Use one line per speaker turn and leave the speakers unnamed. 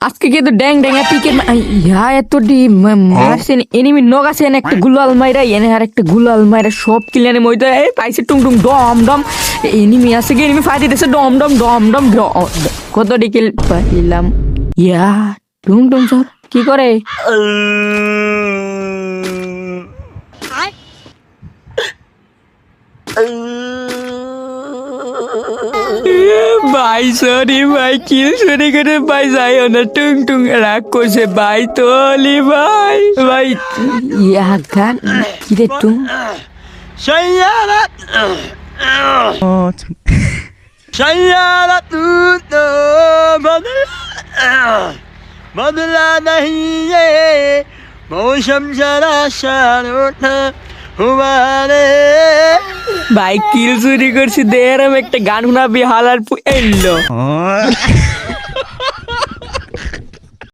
আজকে কিন্তু ড্যাং ড্যাং পিকের ইয়া এত ডি মারছেন এনিমি নগ আছে এনে একটা গুলাল মাইরা এনে আর একটা গুলাল মাইরা সব কিলানে মইতে এই পাইছে টুং টুং ডম ডম এনিমি আছে কি এনিমি ফাইট দিতেছে ডম ডম ডম ডম কত ডিকিল পাইলাম ইয়া টুং টুং স্যার কি করে ভাই সরি ভাই কি সরি করে ভাই যাইও না টুং টুং রাগ করছে ভাই তোলি ভাই ভাই ইয়া গান কি রে টুং
Sayyarat Sayyarat बदला नहीं ये मौसम जरा शानोट हमारे
ভাই কিল চুরি করছি দেয়ার একটা গান শোনাবি হালার এলো